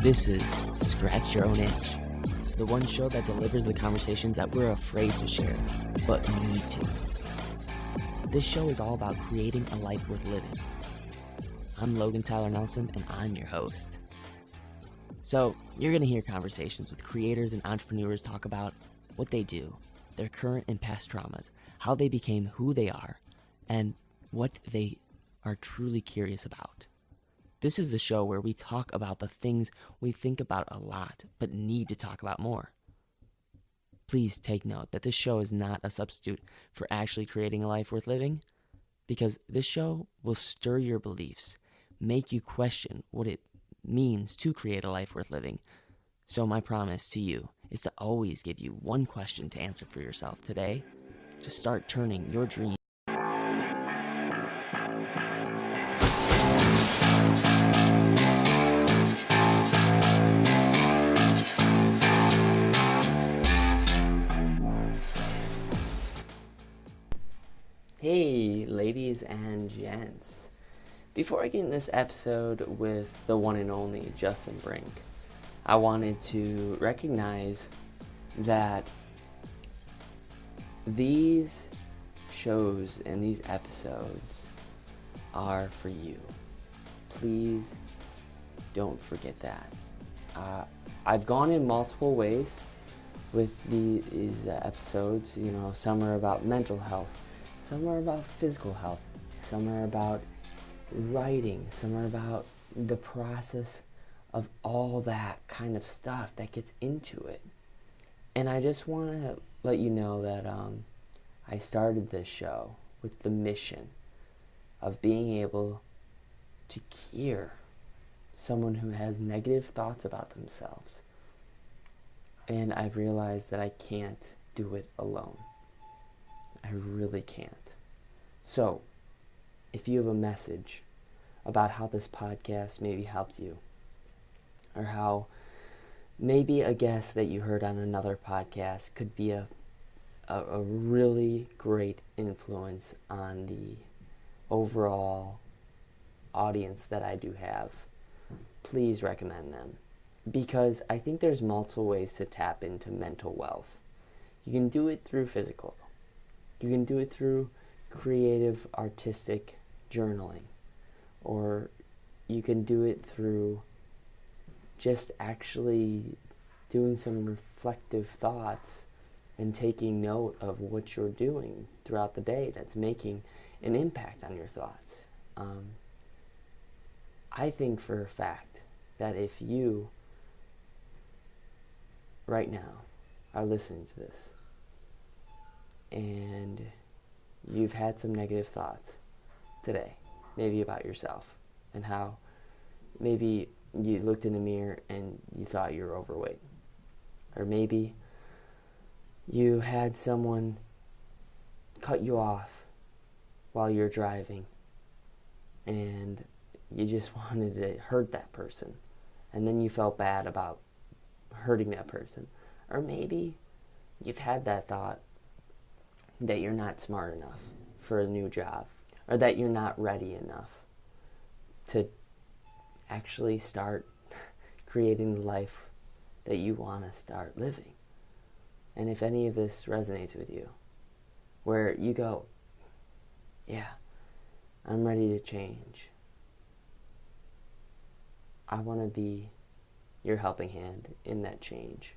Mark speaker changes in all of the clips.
Speaker 1: This is Scratch Your Own Itch, the one show that delivers the conversations that we're afraid to share, but need to. This show is all about creating a life worth living. I'm Logan Tyler Nelson, and I'm your host. So, you're going to hear conversations with creators and entrepreneurs talk about what they do, their current and past traumas, how they became who they are, and what they are truly curious about. This is the show where we talk about the things we think about a lot, but need to talk about more. Please take note that this show is not a substitute for actually creating a life worth living, because this show will stir your beliefs, make you question what it means to create a life worth living. So my promise to you is to always give you one question to answer for yourself today, to start turning your dreams. Hey, ladies and gents. Before I get in this episode with the one and only Justin Brink, I wanted to recognize that these shows and these episodes are for you. Please don't forget that. I've gone in multiple ways with these episodes. Some are about mental health. Some are about physical health, some are about writing, some are about the process of all that kind of stuff that gets into it. And I just want to let you know that I started this show with the mission of being able to cure someone who has negative thoughts about themselves. And I've realized that I can't do it alone. I really can't. So, if you have a message about how this podcast maybe helps you, or how maybe a guest that you heard on another podcast could be a really great influence on the overall audience that I do have, please recommend them. Because I think there's multiple ways to tap into mental wealth. You can do it through physical. You can do it through creative, artistic journaling, or you can do it through just actually doing some reflective thoughts and taking note of what you're doing throughout the day that's making an impact on your thoughts. I think for a fact that if you right now are listening to this, and you've had some negative thoughts today, maybe about yourself, and how maybe you looked in the mirror and you thought you were overweight. Or maybe you had someone cut you off while you're driving and you just wanted to hurt that person, and then you felt bad about hurting that person. Or maybe you've had that thought that you're not smart enough for a new job, or that you're not ready enough to actually start creating the life that you want to start living. And if any of this resonates with you, where you go, yeah, I'm ready to change, I want to be your helping hand in that change.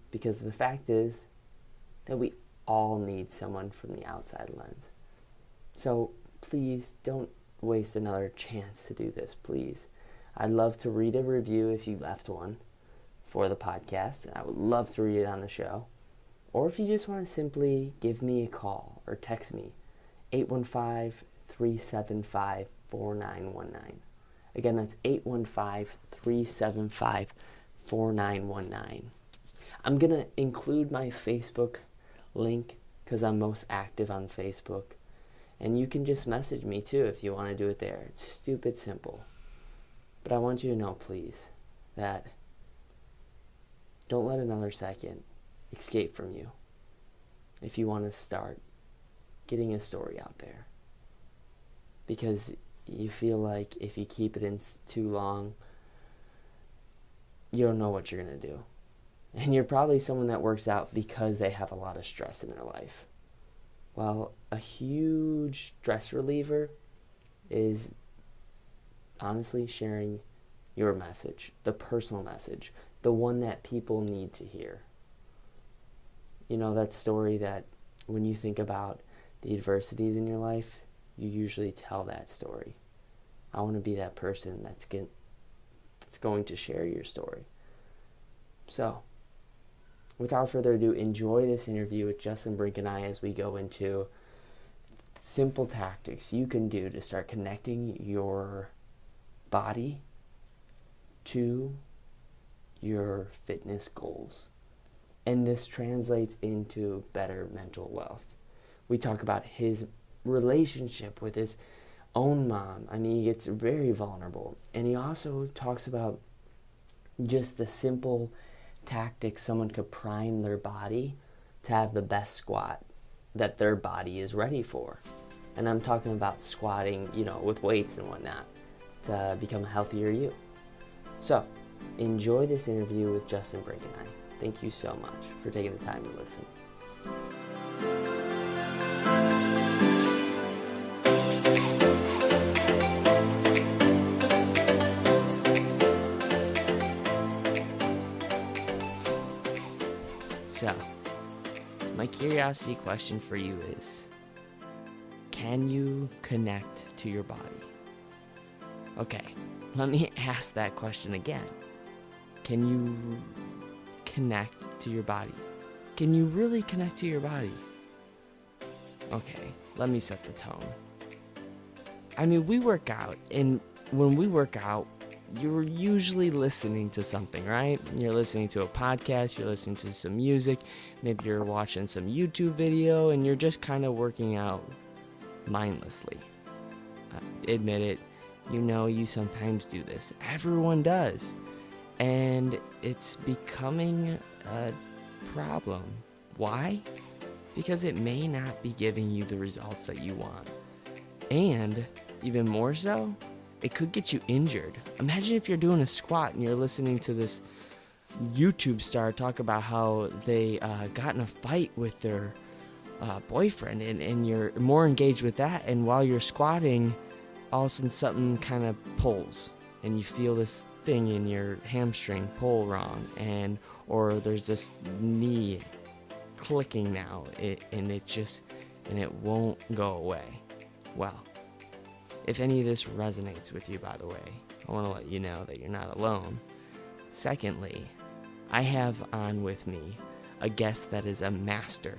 Speaker 1: Because the fact is that we all need someone from the outside lens. So please don't waste another chance to do this, please. I'd love to read a review if you left one for the podcast, and I would love to read it on the show. Or if you just want to simply give me a call or text me, 815-375-4919. Again, that's 815-375-4919. I'm going to include my Facebook link because I'm most active on Facebook, and you can just message me too if you want to do it there. It's stupid simple, but I want you to know, please, that don't let another second escape from you if you want to start getting a story out there, because you feel like if you keep it in too long, you don't know what you're going to do. And you're probably someone that works out because they have a lot of stress in their life. Well, a huge stress reliever is honestly sharing your message, the personal message, the one that people need to hear. You know, that story that when you think about the adversities in your life, you usually tell that story. I want to be that person that's going to share your story. So, without further ado, enjoy this interview with Justin, Brink, and I as we go into simple tactics you can do to start connecting your body to your fitness goals. And this translates into better mental wealth. We talk about his relationship with his own mom. I mean, he gets very vulnerable. And he also talks about just the simple tactics someone could prime their body to have the best squat that their body is ready for. And I'm talking about squatting, with weights and whatnot to become a healthier you. So, enjoy this interview with Justin, Brink, and I. Thank you so much for taking the time to listen. So, my curiosity question for you is, can you connect to your body? Okay, let me ask that question again. Can you connect to your body? Can you really connect to your body? Okay, let me set the tone. I mean, we work out, and when we work out, you're usually listening to something, right? You're listening to a podcast, you're listening to some music, maybe you're watching some YouTube video, and you're just kind of working out mindlessly. Admit it, you sometimes do this. Everyone does. And it's becoming a problem. Why? Because it may not be giving you the results that you want. And even more so, it could get you injured. Imagine if you're doing a squat and you're listening to this YouTube star talk about how they got in a fight with their boyfriend, and you're more engaged with that, and while you're squatting, all of a sudden something kind of pulls, and you feel this thing in your hamstring pull wrong, or there's this knee clicking now, and it won't go away. Well, if any of this resonates with you, by the way, I want to let you know that you're not alone. Secondly, I have on with me a guest that is a master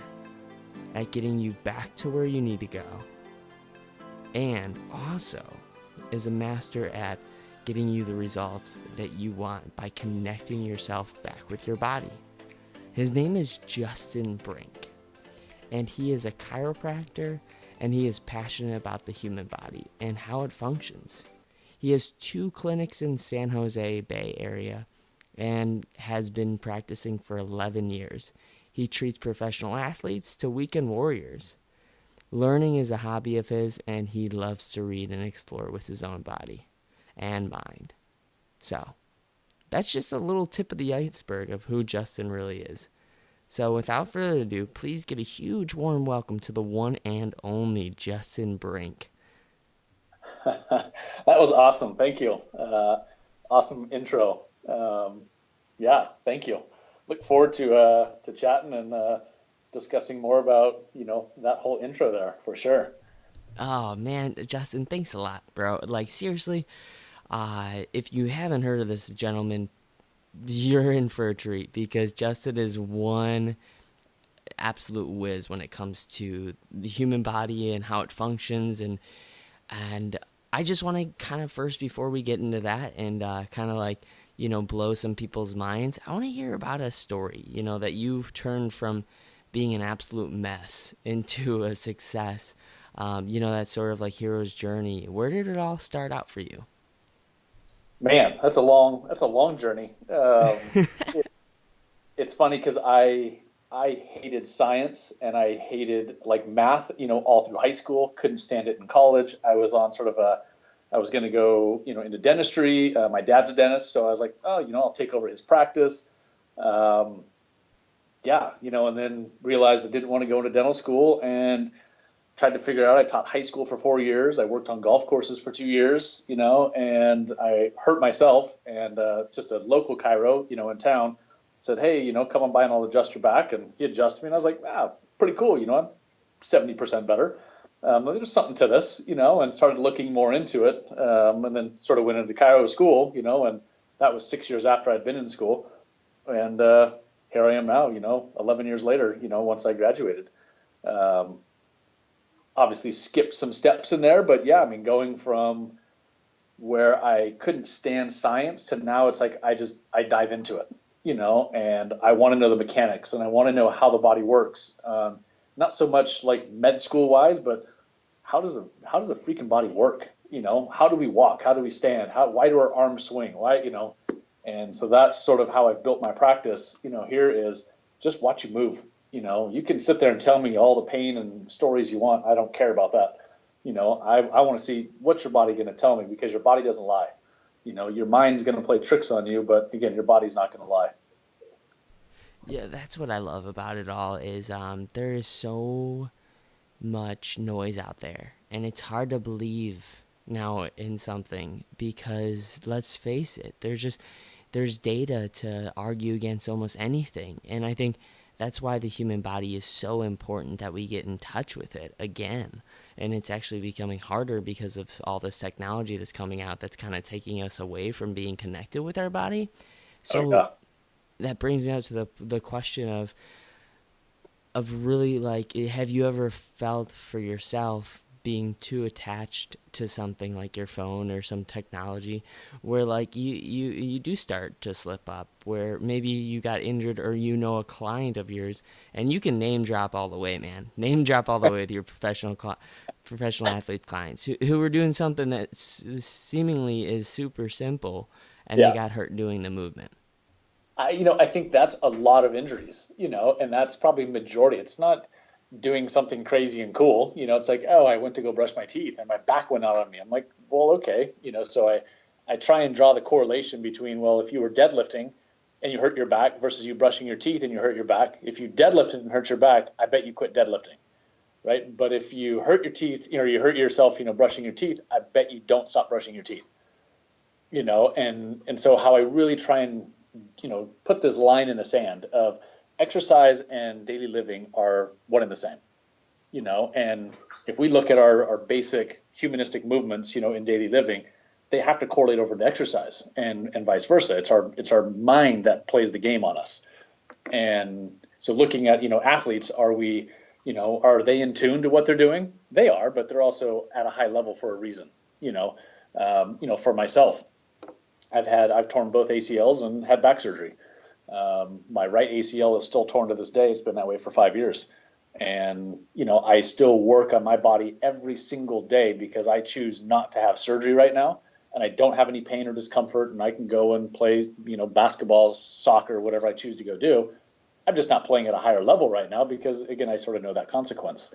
Speaker 1: at getting you back to where you need to go, and also is a master at getting you the results that you want by connecting yourself back with your body. His name is Justin Brink, and he is a chiropractor, and he is passionate about the human body and how it functions. He has 2 clinics in San Jose Bay Area and has been practicing for 11 years. He treats professional athletes to weekend warriors. Learning is a hobby of his, and he loves to read and explore with his own body and mind. So, that's just a little tip of the iceberg of who Justin really is. So, without further ado, please give a huge warm welcome to the one and only Justin Brink.
Speaker 2: That was awesome. Thank you. Awesome intro. Yeah, thank you. Look forward to chatting and discussing more about, that whole intro there for sure.
Speaker 1: Oh man, Justin, thanks a lot, bro. Like, seriously, if you haven't heard of this gentleman, you're in for a treat, because Justin is one absolute whiz when it comes to the human body and how it functions, and I just want to kind of first, before we get into that and kind of like, blow some people's minds, I want to hear about a story, that you turned from being an absolute mess into a success. That sort of like hero's journey. Where did it all start out for you?
Speaker 2: Man, that's a long journey. It's funny because I hated science, and I hated like math, all through high school. Couldn't stand it in college. I was on sort of I was going to go, into dentistry. My dad's a dentist, so I was like, oh, I'll take over his practice. Yeah, and then realized I didn't want to go into dental school and tried to figure out. I taught high school for 4 years. I worked on golf courses for 2 years, and I hurt myself. And just a local chiro, in town said, hey, come on by and I'll adjust your back. And he adjusted me, and I was like, wow, pretty cool. I'm 70% better. There's something to this, and started looking more into it. And then sort of went into chiro school, and that was 6 years after I'd been in school. And here I am now, 11 years later, once I graduated. Obviously skipped some steps in there, but yeah, I mean, going from where I couldn't stand science to now it's like I dive into it, and I want to know the mechanics and I want to know how the body works. Not so much like med school wise, but how does the freaking body work? How do we walk? How do we stand? Why do our arms swing? Why, and so that's sort of how I've built my practice, here is just watch you move. You can sit there and tell me all the pain and stories you want. I don't care about that. I want to see what's your body going to tell me, because your body doesn't lie. Your mind's going to play tricks on you, but again, your body's not going to lie.
Speaker 1: Yeah, that's what I love about it all is there is so much noise out there, and it's hard to believe now in something because let's face it, there's data to argue against almost anything, and I think that's why the human body is so important that we get in touch with it again. And it's actually becoming harder because of all this technology that's coming out that's kind of taking us away from being connected with our body. So that brings me up to the question of really, like, have you ever felt for yourself being too attached to something like your phone or some technology where like you do start to slip up, where maybe you got injured or a client of yours, and you can name drop all the way, man. Name drop all the way with your professional athlete clients who were doing something that seemingly is super simple and they got hurt doing the movement.
Speaker 2: I think that's a lot of injuries, and that's probably majority. It's not doing something crazy and cool. It's like, oh, I went to go brush my teeth and my back went out on me. I'm like, well, okay. So I try and draw the correlation between, well, if you were deadlifting and you hurt your back versus you brushing your teeth and you hurt your back. If you deadlifted and hurt your back, I bet you quit deadlifting, right? But if you hurt your teeth, or you hurt yourself, brushing your teeth, I bet you don't stop brushing your teeth, and so how I really try and, put this line in the sand of exercise and daily living are one and the same, and if we look at our basic humanistic movements, in daily living, they have to correlate over to exercise and vice versa. It's our mind that plays the game on us. And so looking at, athletes, are are they in tune to what they're doing? They are, but they're also at a high level for a reason, for myself, I've torn both ACLs and had back surgery. My right ACL is still torn to this day. It's been that way for 5 years. And, I still work on my body every single day because I choose not to have surgery right now. And I don't have any pain or discomfort, and I can go and play, basketball, soccer, whatever I choose to go do. I'm just not playing at a higher level right now because, again, I sort of know that consequence.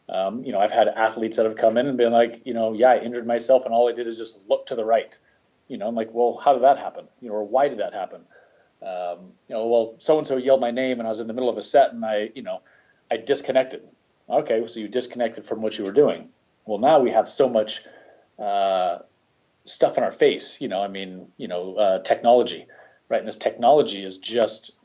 Speaker 2: I've had athletes that have come in and been like, I injured myself and all I did is just look to the right. I'm like, well, how did that happen? Or why did that happen? Well, so-and-so yelled my name and I was in the middle of a set and I disconnected. Okay, so you disconnected from what you were doing. Well, now we have so much stuff in our face, technology, right? And this technology is just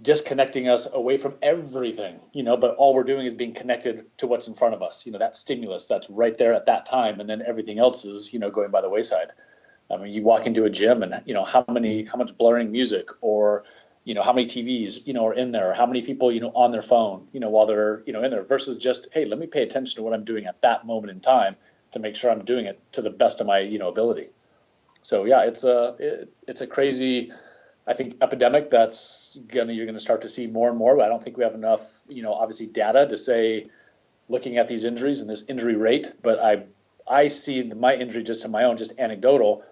Speaker 2: disconnecting us away from everything, but all we're doing is being connected to what's in front of us, that stimulus that's right there at that time. And then everything else is, going by the wayside. I mean, you walk into a gym and, how much blaring music or, how many TVs, are in there, how many people, on their phone, while they're, in there versus just, hey, let me pay attention to what I'm doing at that moment in time to make sure I'm doing it to the best of my, ability. So yeah, it's a crazy, I think, epidemic you're going to start to see more and more. But I don't think we have enough, obviously data to say, looking at these injuries and this injury rate, but I see my injury just in my own, just anecdotal.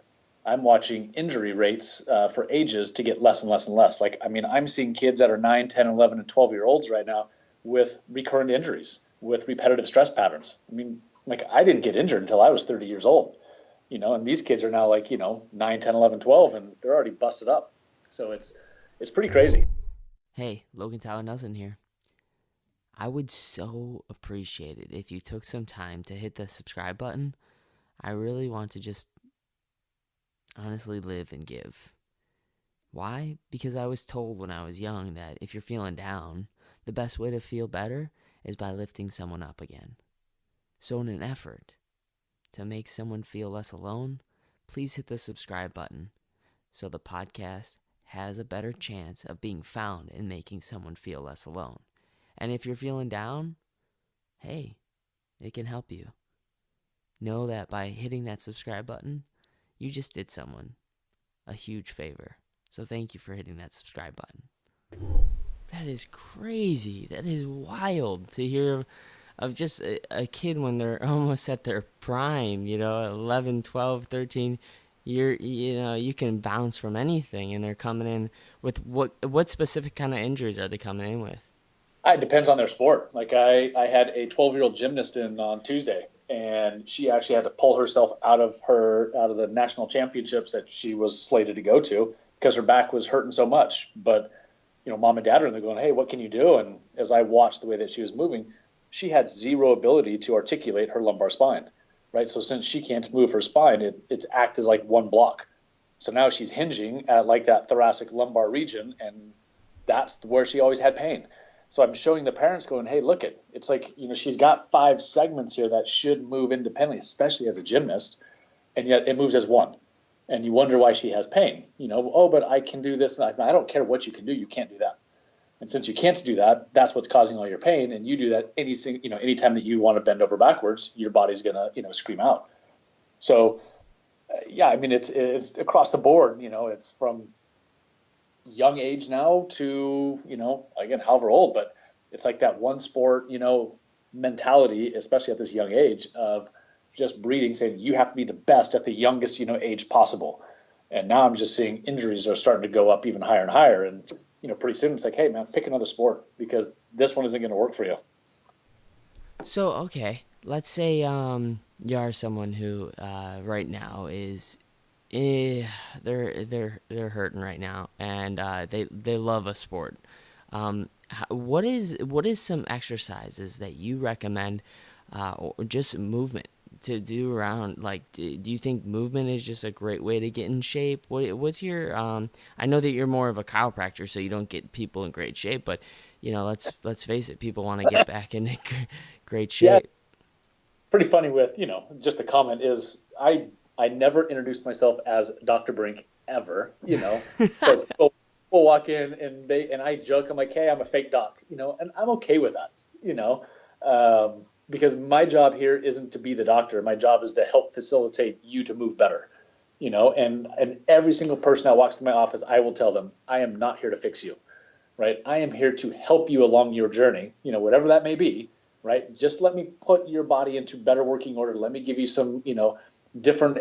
Speaker 2: I'm watching injury rates for ages to get less and less and less. Like, I mean, I'm seeing kids that are 9, 10, 11, and 12-year-olds right now with recurrent injuries, with repetitive stress patterns. I mean, like, I didn't get injured until I was 30 years old. and these kids are now like, 9, 10, 11, 12, and they're already busted up. So it's pretty crazy.
Speaker 1: Hey, Logan Tyler Nelson here. I would so appreciate it if you took some time to hit the subscribe button. I really want to just honestly live and give. Why? Because I was told when I was young that if you're feeling down, the best way to feel better is by lifting someone up again. So in an effort to make someone feel less alone, please hit the subscribe button so the podcast has a better chance of being found and making someone feel less alone. And if you're feeling down, hey, it can help you. Know that by hitting that subscribe button, you just did someone a huge favor. So thank you for hitting that subscribe button. That is crazy. That is wild to hear of just a kid when they're almost at their prime, 11, 12, 13. You can bounce from anything, and they're coming in with what specific kind of injuries are they coming in with?
Speaker 2: It depends on their sport. Like I had a 12-year-old gymnast in on Tuesday, and she actually had to pull herself out of the national championships that she was slated to go to because her back was hurting so much. But mom and dad are in there going, "Hey, what can you do?" And as I watched the way that she was moving, she had zero ability to articulate her lumbar spine, right? So since she can't move her spine, it's act as like one block. So now she's hinging at like that thoracic lumbar region, and that's where she always had pain. So I'm showing the parents going, "Hey, look it's like, she's got 5 segments here that should move independently, especially as a gymnast, and yet it moves as one." And you wonder why she has pain. "Oh, but I can do this." And I don't care what you can do. You can't do that. And since you can't do that, that's what's causing all your pain. And you do that anytime that you want to bend over backwards, your body's going to, scream out. So, yeah, I mean, it's across the board. It's from young age now to, again, however old, but it's like that one sport, mentality, especially at this young age of just breeding, saying you have to be the best at the youngest, age possible. And now I'm just seeing injuries are starting to go up even higher and higher. And, pretty soon it's like, hey man, pick another sport because this one isn't going to work for you.
Speaker 1: So, okay, let's say you are someone who right now is they're hurting right now, and they love a sport. What is some exercises that you recommend, or just movement to do around? Like, do you think movement is just a great way to get in shape? What's your I know that you're more of a chiropractor, so you don't get people in great shape, but let's face it, people want to get back in great shape.
Speaker 2: Yeah, pretty funny with just the comment is I never introduced myself as Dr. Brink ever, but we'll walk in and I joke, I'm like, "Hey, I'm a fake doc," and I'm okay with that, because my job here isn't to be the doctor. My job is to help facilitate you to move better, and every single person that walks to my office, I will tell them, I am not here to fix you, right? I am here to help you along your journey, whatever that may be, right? Just let me put your body into better working order. Let me give you some, different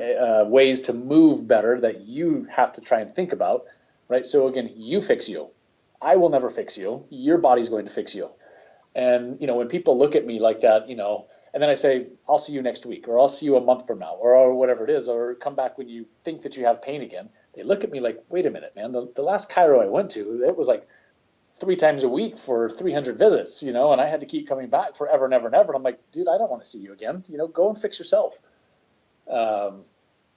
Speaker 2: ways to move better that you have to try and think about, right? So again, you fix you. I will never fix you. Your body's going to fix you. And, when people look at me like that, and then I say, "I'll see you next week," or "I'll see you a month from now," or whatever it is, or "come back when you think that you have pain again," they look at me like, "Wait a minute, man, the last chiro I went to, it was like 3 times a week for 300 visits, and I had to keep coming back forever and ever and ever." And I'm like, "Dude, I don't want to see you again. Go and fix yourself."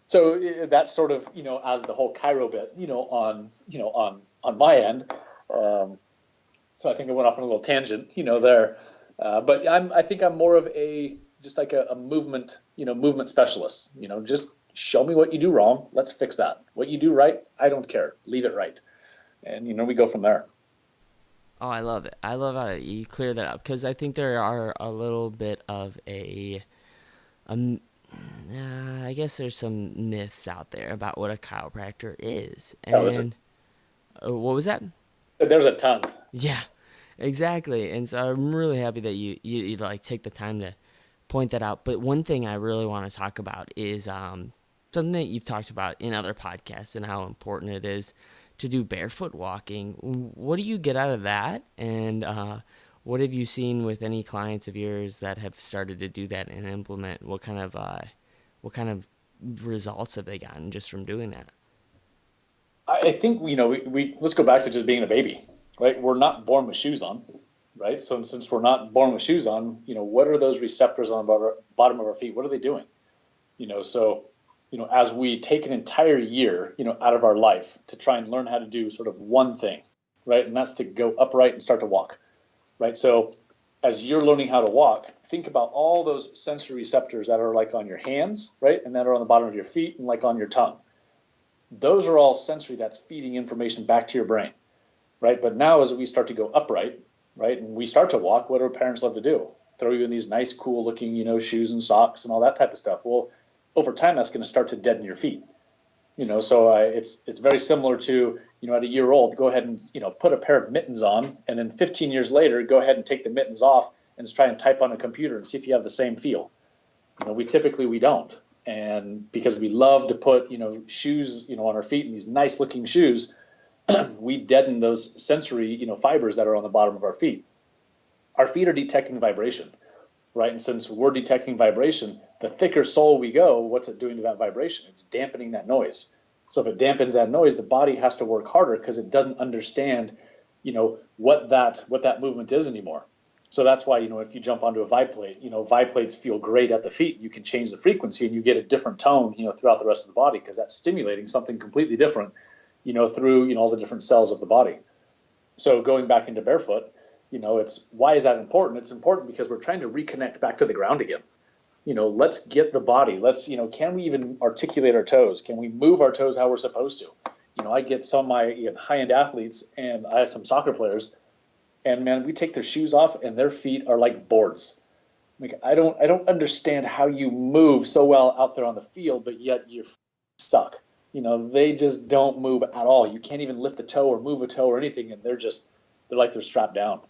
Speaker 2: So that's sort of, as the whole chiro bit, on my end. So I think I went off on a little tangent, there. But I think I'm more of just like a movement, movement specialist. Just show me what you do wrong. Let's fix that. What you do right, I don't care. Leave it right. And, we go from there.
Speaker 1: Oh, I love it. I love how you clear that up, because I think there are a little bit of I guess there's some myths out there about what a chiropractor is. And what was that?
Speaker 2: There's a ton.
Speaker 1: Yeah, exactly. And so I'm really happy that you like take the time to point that out. But one thing I really want to talk about is something that you've talked about in other podcasts, and how important it is to do barefoot walking. What do you get out of that? And what have you seen with any clients of yours that have started to do that and implement? What kind of results have they gotten just from doing that?
Speaker 2: I think, we let's go back to just being a baby, right? We're not born with shoes on, right? So since we're not born with shoes on, what are those receptors on the bottom of our feet? What are they doing? So, as we take an entire year, out of our life to try and learn how to do sort of one thing, right? And that's to go upright and start to walk, right? So as you're learning how to walk, think about all those sensory receptors that are like on your hands, right? And that are on the bottom of your feet and like on your tongue. Those are all sensory that's feeding information back to your brain, right? But now as we start to go upright, right, and we start to walk, what do parents love to do? Throw you in these nice, cool looking, shoes and socks and all that type of stuff. Well, over time, that's going to start to deaden your feet. So it's very similar to, at a year old, go ahead and, put a pair of mittens on, and then 15 years later, go ahead and take the mittens off and try and type on a computer and see if you have the same feel. We don't. And because we love to put, shoes, on our feet and these nice looking shoes, we deaden those sensory, fibers that are on the bottom of our feet. Our feet are detecting vibration, right? And since we're detecting vibration, the thicker sole we go, what's it doing to that vibration? It's dampening that noise. So if it dampens that noise, the body has to work harder because it doesn't understand, what that movement is anymore. So that's why, if you jump onto a vibe plate, vibe plates feel great at the feet. You can change the frequency and you get a different tone, throughout the rest of the body because that's stimulating something completely different, through, all the different cells of the body. So going back into barefoot, it's why is that important? It's important because we're trying to reconnect back to the ground again. Let's get the body. Can we even articulate our toes? Can we move our toes how we're supposed to? I get some of my high-end athletes, and I have some soccer players, and man, we take their shoes off, and their feet are like boards. Like I don't understand how you move so well out there on the field, but yet you suck. They just don't move at all. You can't even lift a toe or move a toe or anything, and they're like they're strapped down.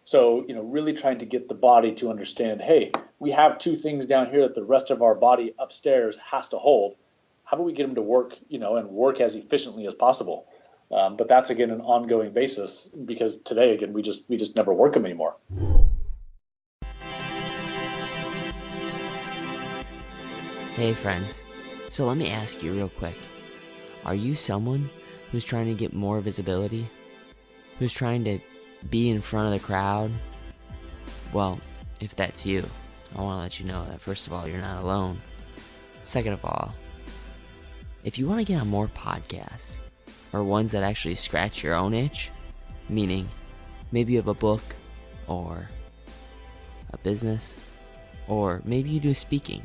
Speaker 2: So, really trying to get the body to understand, hey, we have two things down here that the rest of our body upstairs has to hold. How do we get them to work, and work as efficiently as possible? But that's, again, an ongoing basis because today, again, we just never work them anymore.
Speaker 1: Hey, friends. So let me ask you real quick. Are you someone who's trying to get more visibility? Who's trying to be in front of the crowd? Well, if that's you, I want to let you know that first of all, you're not alone. Second of all, if you want to get on more podcasts, or ones that actually scratch your own itch, meaning maybe you have a book, or a business, or maybe you do speaking,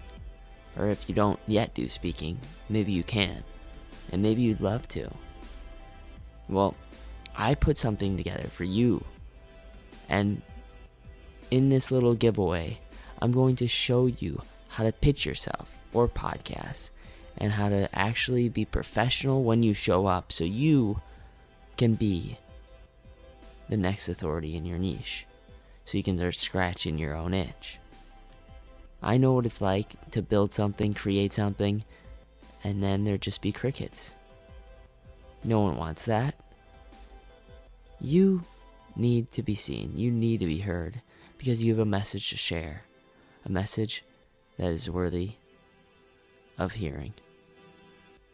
Speaker 1: or if you don't yet do speaking, maybe you can, and maybe you'd love to. Well, I put something together for you, and in this little giveaway, I'm going to show you how to pitch yourself for podcasts and how to actually be professional when you show up so you can be the next authority in your niche, so you can start scratching your own itch. I know what it's like to build something, create something, and then there just be crickets. No one wants that. You need to be seen. You need to be heard because you have a message to share. A message that is worthy of hearing.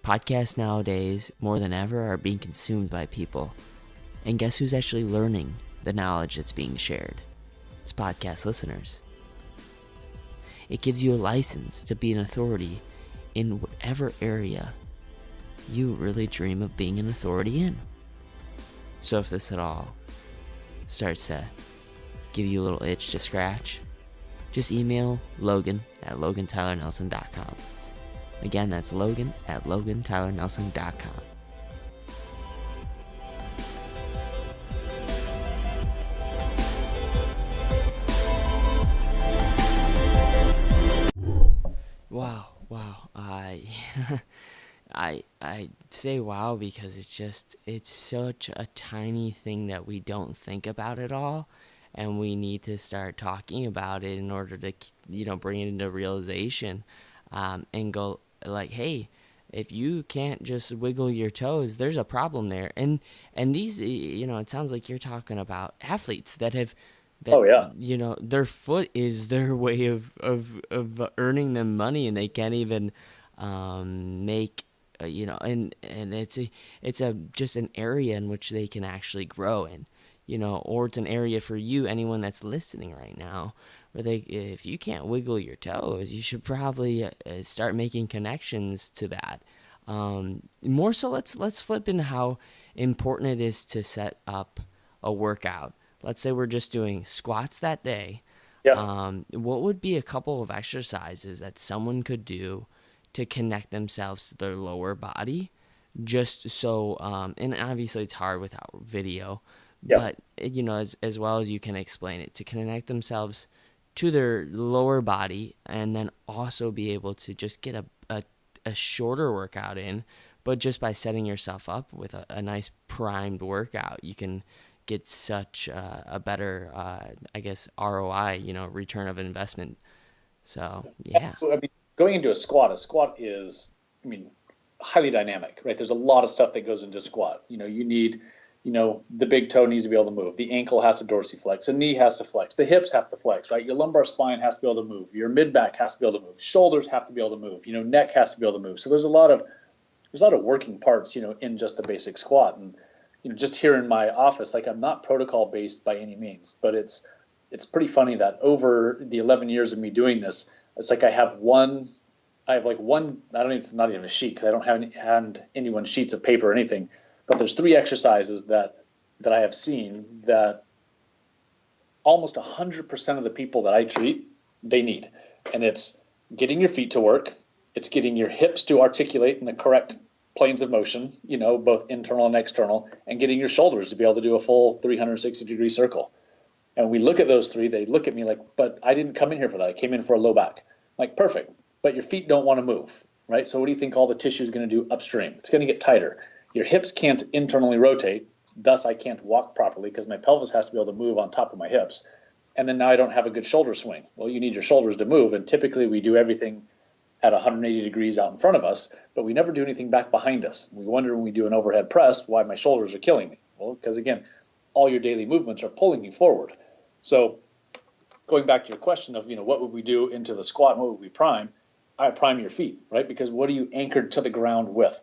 Speaker 1: Podcasts nowadays, more than ever, are being consumed by people. And guess who's actually learning the knowledge that's being shared? It's podcast listeners. It gives you a license to be an authority in whatever area you really dream of being an authority in. So if this at all starts to give you a little itch to scratch, just email Logan at logantylernelson.com. Again, that's Logan at logantylernelson.com. Wow. I say wow because it's such a tiny thing that we don't think about at all, and we need to start talking about it in order to, bring it into realization, and go like, hey, if you can't just wiggle your toes, there's a problem there. And these, it sounds like you're talking about athletes that have, their foot is their way of earning them money, and they can't even make and it's a just an area in which they can actually grow in, or it's an area for you, anyone that's listening right now, where if you can't wiggle your toes, you should probably start making connections to that. More so, let's flip into how important it is to set up a workout. Let's say we're just doing squats that day.
Speaker 2: Yeah.
Speaker 1: What would be a couple of exercises that someone could do to connect themselves to their lower body? Just so, and obviously it's hard without video,
Speaker 2: Yeah.
Speaker 1: but as well as you can explain it, to connect themselves to their lower body, and then also be able to just get a shorter workout in, but just by setting yourself up with a nice primed workout, you can get such a better, I guess, ROI, return of investment. So, yeah.
Speaker 2: I mean, going into a squat is, I mean, highly dynamic, right? There's a lot of stuff that goes into a squat. You need, the big toe needs to be able to move. The ankle has to dorsiflex. The knee has to flex. The hips have to flex, right? Your lumbar spine has to be able to move. Your mid back has to be able to move. Shoulders have to be able to move. Neck has to be able to move. So there's a lot of working parts, in just the basic squat. And just here in my office, like, I'm not protocol based by any means, but it's pretty funny that over the 11 years of me doing this, it's like I have one, I don't even, it's not even a sheet because I don't hand anyone sheets of paper or anything, but there's 3 exercises that I have seen that almost 100% of the people that I treat, they need. And it's getting your feet to work. It's getting your hips to articulate in the correct planes of motion, both internal and external, and getting your shoulders to be able to do a full 360-degree circle. And we look at those 3, they look at me like, but I didn't come in here for that. I came in for a low back. I'm like, perfect. But your feet don't want to move, right? So what do you think all the tissue is going to do upstream? It's going to get tighter. Your hips can't internally rotate. Thus, I can't walk properly because my pelvis has to be able to move on top of my hips. And then now I don't have a good shoulder swing. Well, you need your shoulders to move. And typically we do everything at 180 degrees out in front of us, but we never do anything back behind us. We wonder when we do an overhead press why my shoulders are killing me. Well, because again, all your daily movements are pulling you forward. So going back to your question of, what would we do into the squat and what would we prime? I prime your feet, right? Because what are you anchored to the ground with,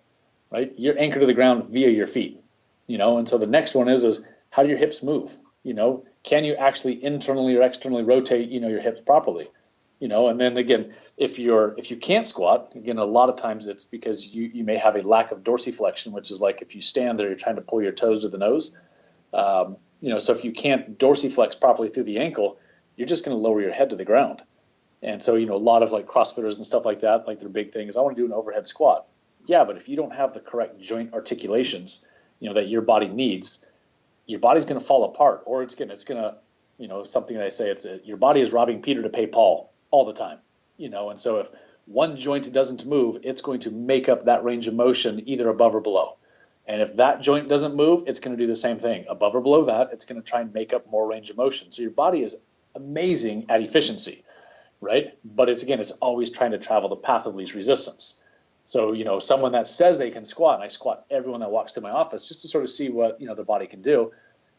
Speaker 2: right? You're anchored to the ground via your feet, and so the next one is how do your hips move? Can you actually internally or externally rotate, your hips properly? And then again, if you can't squat, again, a lot of times it's because you may have a lack of dorsiflexion, which is like if you stand there, you're trying to pull your toes to the nose. So if you can't dorsiflex properly through the ankle, you're just going to lower your head to the ground. And so, a lot of like CrossFitters and stuff like that, like their big thing is I want to do an overhead squat. Yeah, but if you don't have the correct joint articulations, that your body needs, your body's going to fall apart, or it's going to, something that I say, your body is robbing Peter to pay Paul all the time, and so if one joint doesn't move, it's going to make up that range of motion either above or below. And if that joint doesn't move, it's going to do the same thing. Above or below that, it's going to try and make up more range of motion. So your body is amazing at efficiency, right? But it's always trying to travel the path of least resistance. So, someone that says they can squat, and I squat everyone that walks to my office just to sort of see what, their body can do,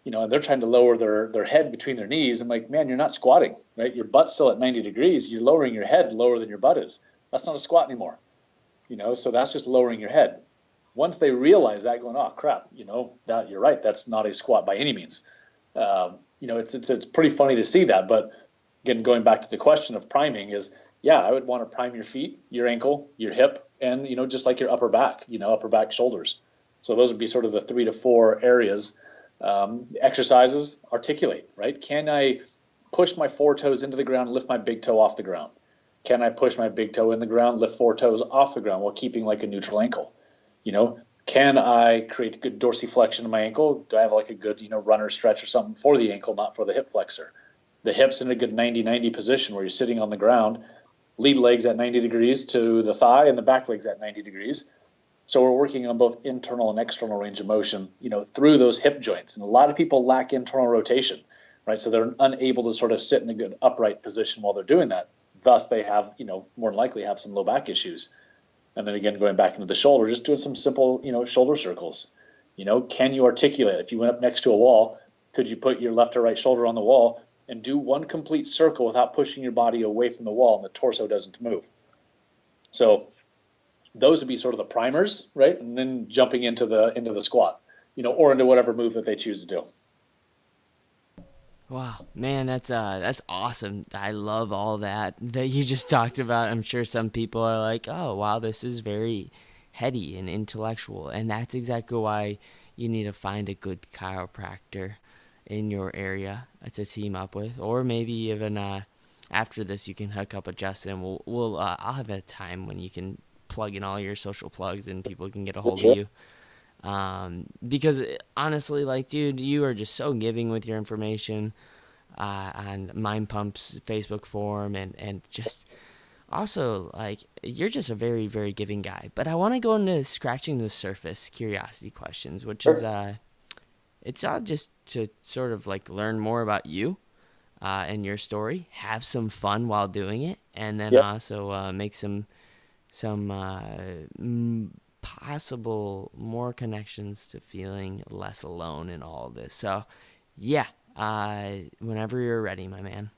Speaker 2: and they're trying to lower their head between their knees. I'm like, man, you're not squatting, right? Your butt's still at 90 degrees. You're lowering your head lower than your butt is. That's not a squat anymore, so that's just lowering your head. Once they realize that, going, oh crap, that you're right, that's not a squat by any means. It's pretty funny to see that. But again, going back to the question of priming is, yeah, I would want to prime your feet, your ankle, your hip, and just like your upper back, upper back, shoulders. So those would be sort of the 3 to 4 areas. Exercises, articulate, right? Can I push my 4 toes into the ground, lift my big toe off the ground? Can I push my big toe in the ground, lift 4 toes off the ground while keeping like a neutral ankle? Can I create good dorsiflexion in my ankle? Do I have like a good, runner stretch or something for the ankle, not for the hip flexor? The hips in a good 90-90 position where you're sitting on the ground, lead legs at 90 degrees to the thigh and the back legs at 90 degrees. So we're working on both internal and external range of motion, through those hip joints. And a lot of people lack internal rotation, right? So they're unable to sort of sit in a good upright position while they're doing that. Thus, they have, more than likely have some low back issues. And then again, going back into the shoulder, just doing some simple, shoulder circles. Can you articulate? If you went up next to a wall, could you put your left or right shoulder on the wall and do one complete circle without pushing your body away from the wall and the torso doesn't move? So those would be sort of the primers, right? And then jumping into the squat, or into whatever move that they choose to do.
Speaker 1: Wow, man, that's awesome. I love all that you just talked about. I'm sure some people are like, "Oh, wow, this is very heady and intellectual," and that's exactly why you need to find a good chiropractor in your area to team up with, or maybe even after this, you can hook up with Justin. And I'll have a time when you can plug in all your social plugs and people can get a hold of
Speaker 2: Sure.
Speaker 1: you. Because honestly, like, dude, you are just so giving with your information on Mind Pump's Facebook forum, and just also, like, you're just a very, very giving guy. But I want to go into scratching the surface curiosity questions, which is,
Speaker 2: Sure.
Speaker 1: it's all just to sort of like learn more about you and your story, have some fun while doing it, and then
Speaker 2: Yep.
Speaker 1: also make some possible more connections to feeling less alone in all of this. So, yeah, whenever you're ready, my man.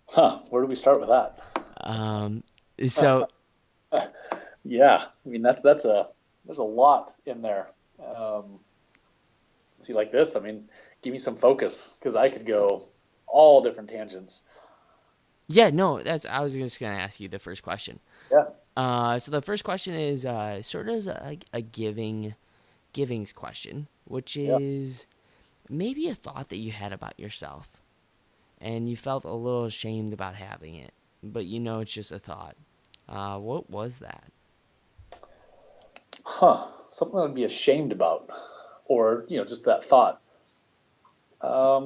Speaker 2: Huh. Where do we start with that?
Speaker 1: Um, so,
Speaker 2: Yeah. I mean, there's a lot in there. Um, See, like this, I mean, give me some focus because I could go all different tangents.
Speaker 1: yeah, no, I was just gonna ask you the first question.
Speaker 2: Yeah.
Speaker 1: So the first question is sort of a givings question, which
Speaker 2: Yeah.
Speaker 1: is maybe a thought that you had about yourself and you felt a little ashamed about having it, but it's just a thought. What was that?
Speaker 2: Huh. Something I'd be ashamed about, or just that thought. I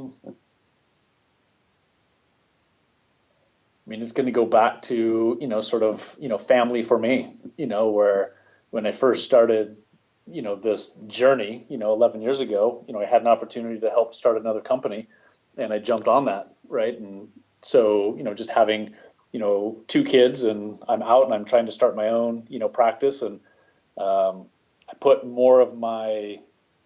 Speaker 2: mean, it's going to go back to sort of family for me. Where when I first started this journey 11 years ago, I had an opportunity to help start another company, and I jumped on that, right? And so just having two kids, and I'm out and I'm trying to start my own practice, and I put more of my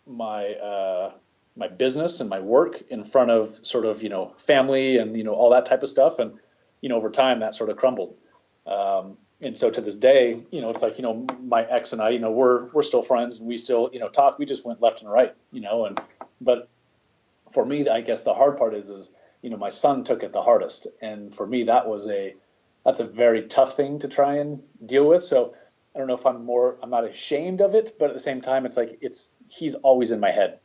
Speaker 2: my business and my work in front of sort of family and all that type of stuff, and over time that sort of crumbled. And so to this day, it's like my ex and I, we're still friends, and we still talk. We just went left and right, and but for me, I guess the hard part is my son took it the hardest, and for me that's a very tough thing to try and deal with. So I don't know if I'm not ashamed of it, but at the same time, it's like he's always in my head,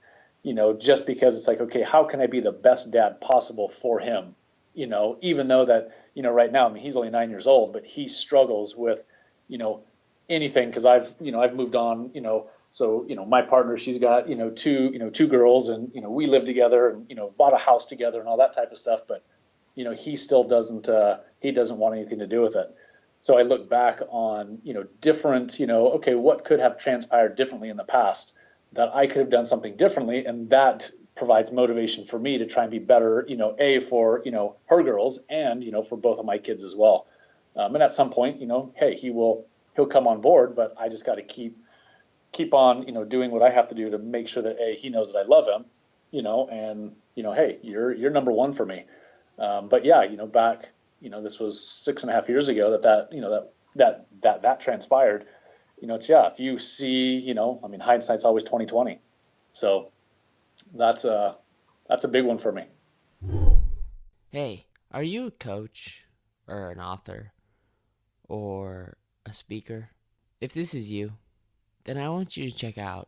Speaker 2: just because it's like, okay, how can I be the best dad possible for him? Even though that, right now, I mean, he's only 9 years old, but he struggles with, you know, anything because I've moved on, so, my partner, she's got, two girls, and, we live together, and, bought a house together and all that type of stuff. But, he still he doesn't want anything to do with it. So I look back on, different, okay, what could have transpired differently in the past that I could have done something differently. And that provides motivation for me to try and be better, for, her girls, and, for both of my kids as well. And at some point, hey, he'll come on board, but I just got to keep on, doing what I have to do to make sure that he knows that I love him, and hey, you're number one for me. But yeah, back, this was 6.5 years ago that transpired. It's, yeah, if you see, I mean, hindsight's always 2020. So that's a big one for me.
Speaker 1: Hey, are you a coach or an author or a speaker? If this is you, then I want you to check out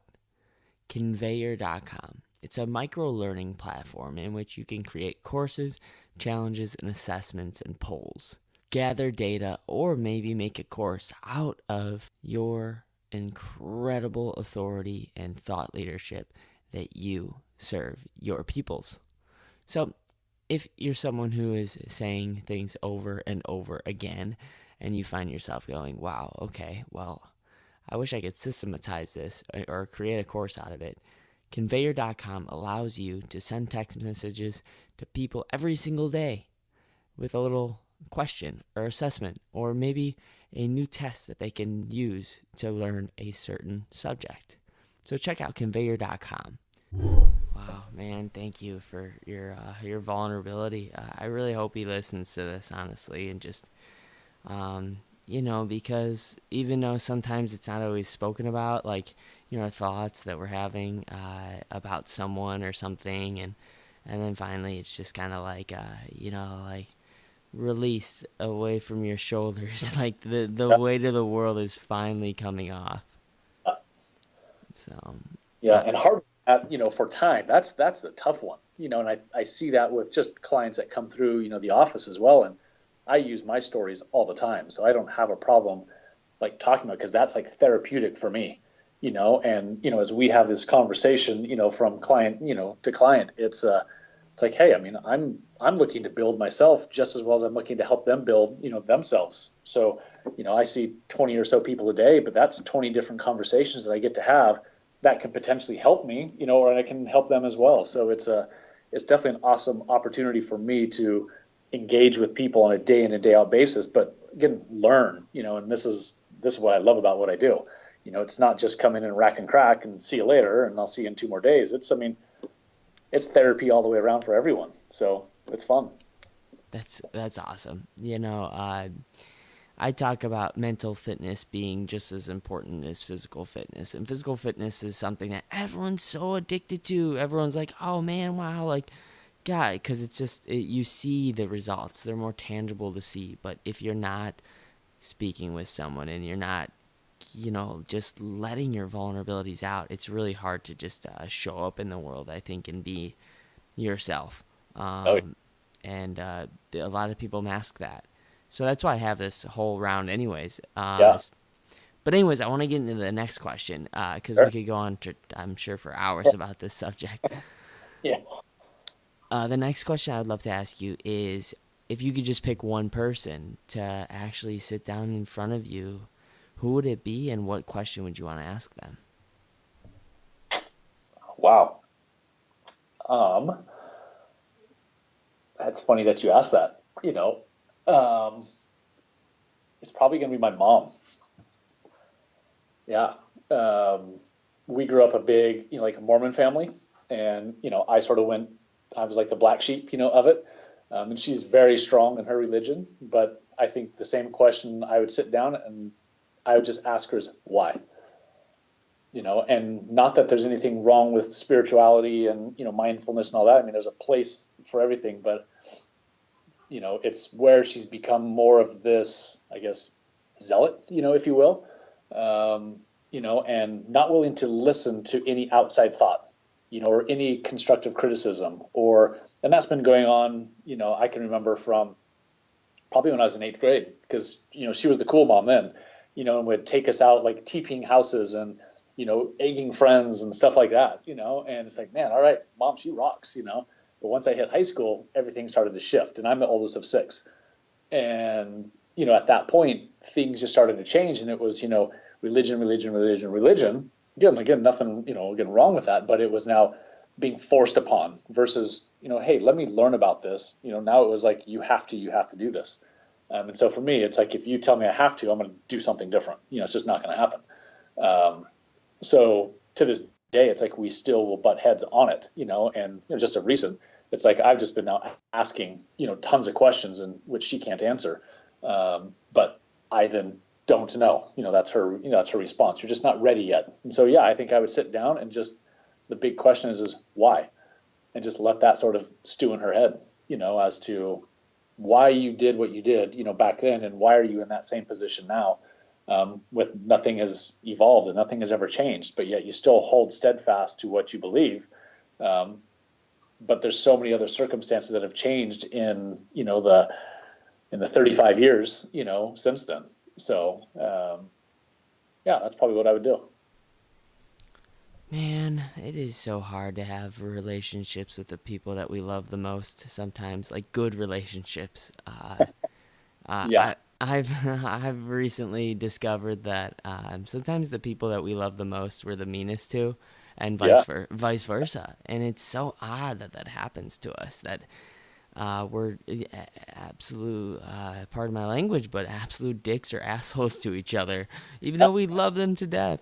Speaker 1: Conveyor.com. It's a micro learning platform in which you can create courses, challenges, and assessments and polls. Gather data or maybe make a course out of your incredible authority and thought leadership that you serve your pupils. So, if you're someone who is saying things over and over again and you find yourself going, wow, okay, well, I wish I could systematize this or create a course out of it, Conveyor.com allows you to send text messages to people every single day with a little question or assessment or maybe a new test that they can use to learn a certain subject. So check out Conveyor.com. Wow, man, thank you for your vulnerability. I really hope he listens to this, honestly, and just because even though sometimes it's not always spoken about, like, our thoughts that we're having about someone or something, and then finally it's just kind of like, like released away from your shoulders, like the
Speaker 2: Yeah.
Speaker 1: weight of the world is finally coming off. So,
Speaker 2: Yeah,
Speaker 1: uh,
Speaker 2: and hard for time. That's the tough one. And I see that with just clients that come through, the office as well. And I use my stories all the time, so I don't have a problem like talking about because that's like therapeutic for me. And as we have this conversation, from client, to client, it's like, hey, I mean, I'm looking to build myself just as well as I'm looking to help them build, themselves. So, I see 20 or so people a day, but that's 20 different conversations that I get to have that can potentially help me, or I can help them as well. So it's definitely an awesome opportunity for me to engage with people on a day in and day out basis, but again, learn, and this is what I love about what I do. It's not just come in and rack and crack and see you later and I'll see you in 2 more days. It's therapy all the way around for everyone. So it's fun.
Speaker 1: that's awesome. I talk about mental fitness being just as important as physical fitness. And physical fitness is something that everyone's so addicted to. Everyone's like, oh man, wow, like, God, because you see the results. They're more tangible to see. But if you're not speaking with someone and you're not, just letting your vulnerabilities out, it's really hard to just show up in the world, I think, and be yourself.
Speaker 2: Oh,
Speaker 1: And a lot of people mask that. So that's why I have this whole round, anyways.
Speaker 2: yeah,
Speaker 1: But anyways, I want to get into the next question because we
Speaker 2: sure.
Speaker 1: could go on to, I'm sure, for hours about this subject.
Speaker 2: Yeah.
Speaker 1: The next question I would love to ask you is, if you could just pick one person to actually sit down in front of you, who would it be, and what question would you want to ask them?
Speaker 2: Wow. Um, that's funny that you asked that. Um, it's probably going to be my mom. Yeah. Um, we grew up a big, like a Mormon family, and I sort of I was like the black sheep, of it. And she's very strong in her religion, but I think the same question I would sit down and I would just ask her is why, and not that there's anything wrong with spirituality and mindfulness and all that. I mean, there's a place for everything, but it's where she's become more of this, I guess, zealot, if you will, and not willing to listen to any outside thought, or any constructive criticism, and that's been going on, I can remember from probably when I was in eighth grade, because, she was the cool mom then, and would take us out like TPing houses and, egging friends and stuff like that, and it's like, man, all right, mom, she rocks, But once I hit high school, everything started to shift, and I'm the oldest of six. And, at that point, things just started to change, and it was, religion, religion, religion, religion. Again, nothing, again, wrong with that, but it was now being forced upon versus, hey, let me learn about this. Now it was like, you have to do this. And so for me, it's like, if you tell me I have to, I'm going to do something different. It's just not going to happen. So to this day, it's like we still will butt heads on it, and just a recent, it's like I've just been now asking, tons of questions and which she can't answer. But I then don't know, that's her response. You're just not ready yet. And so, yeah, I think I would sit down and just, the big question is why? And just let that sort of stew in her head, as to why you did what you did, back then, and why are you in that same position now? With nothing has evolved and nothing has ever changed, but yet you still hold steadfast to what you believe. But there's so many other circumstances that have changed in, in the 35 years, since then. So, yeah, that's probably what I would do.
Speaker 1: Man, it is so hard to have relationships with the people that we love the most. Sometimes, like good relationships.
Speaker 2: Yeah.
Speaker 1: I've recently discovered that sometimes the people that we love the most we're the meanest to, and
Speaker 2: Yeah.
Speaker 1: vice versa. And it's so odd that that happens to us. That we're absolute, pardon my language, but absolute dicks or assholes to each other, even though we love them to death.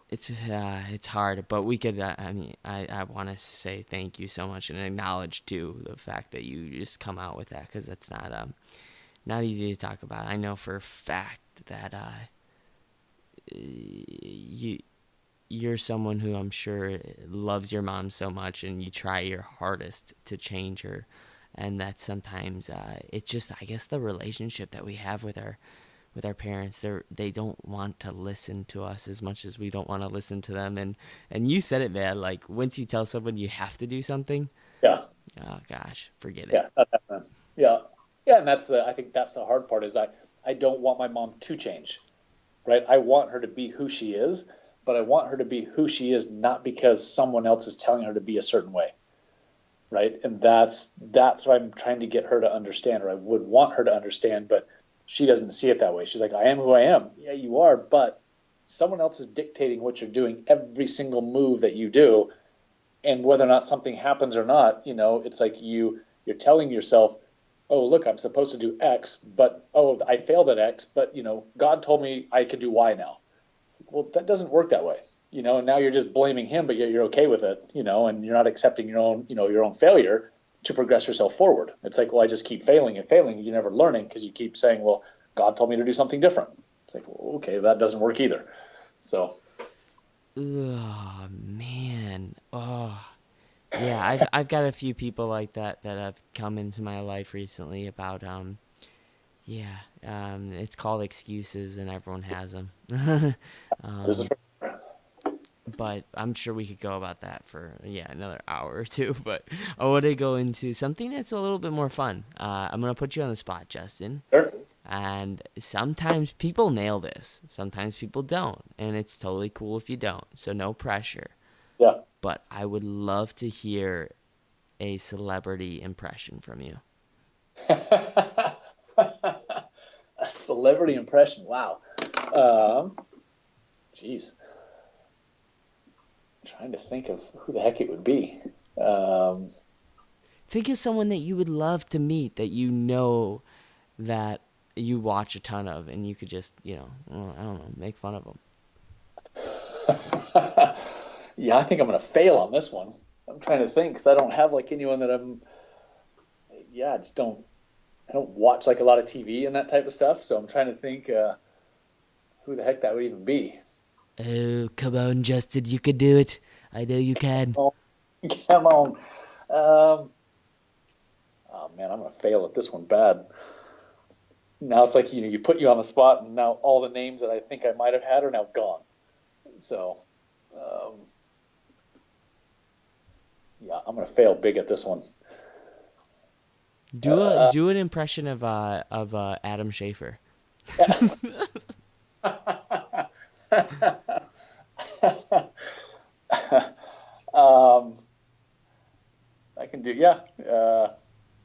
Speaker 1: It's hard, but we could. I mean, I want to say thank you so much and acknowledge too the fact that you just come out with that, because that's not easy to talk about. I know for a fact that you you're someone who I'm sure loves your mom so much, and you try your hardest to change her, and that sometimes it's just, I guess, the relationship that we have with our parents. They don't want to listen to us as much as we don't want to listen to them. And you said it, man. Like, once you tell someone you have to do something,
Speaker 2: Yeah.
Speaker 1: oh gosh, forget it.
Speaker 2: Yeah. Yeah. Yeah. And I think that's the hard part is I don't want my mom to change, right? I want her to be who she is, but I want her to be who she is, not because someone else is telling her to be a certain way. Right. And that's what I'm trying to get her to understand, or I would want her to understand, but she doesn't see it that way. She's like, I am who I am. Yeah, you are, but someone else is dictating what you're doing, every single move that you do. And whether or not something happens or not, it's like you're telling yourself, oh, look, I'm supposed to do X, but, oh, I failed at X, but, God told me I could do Y now. Well, that doesn't work that way, and now you're just blaming him, but yet you're okay with it, and you're not accepting your own failure to progress yourself forward. It's like, well, I just keep failing and failing. You're never learning because you keep saying, well, God told me to do something different. It's like, well, okay, that doesn't work either. So.
Speaker 1: Oh man. Oh. Yeah, I've got a few people like that have come into my life recently about it's called excuses, and everyone has them.
Speaker 2: This is.
Speaker 1: But I'm sure we could go about that for another hour or two. But I want to go into something that's a little bit more fun. I'm gonna put you on the spot, Justin.
Speaker 2: Sure.
Speaker 1: And sometimes people nail this, sometimes people don't, and it's totally cool if you don't. So no pressure.
Speaker 2: Yeah.
Speaker 1: But I would love to hear a celebrity impression from you.
Speaker 2: A celebrity impression. Wow. Geez. Trying to think of who the heck it would be.
Speaker 1: Think of someone that you would love to meet, that that you watch a ton of, and you could just, I don't know, make fun of them.
Speaker 2: Yeah, I think I'm going to fail on this one. I'm trying to think because I don't have like anyone that I just don't watch like a lot of TV and that type of stuff. So I'm trying to think who the heck that would even be.
Speaker 1: Oh, come on, Justin, you can do it. I know you can.
Speaker 2: Oh, come on. Oh man, I'm going to fail at this one bad. Now it's like, you put you on the spot, and now all the names that I think I might have had are now gone. So, I'm going to fail big at this one.
Speaker 1: Do an impression of Adam Schaefer.
Speaker 2: I can do,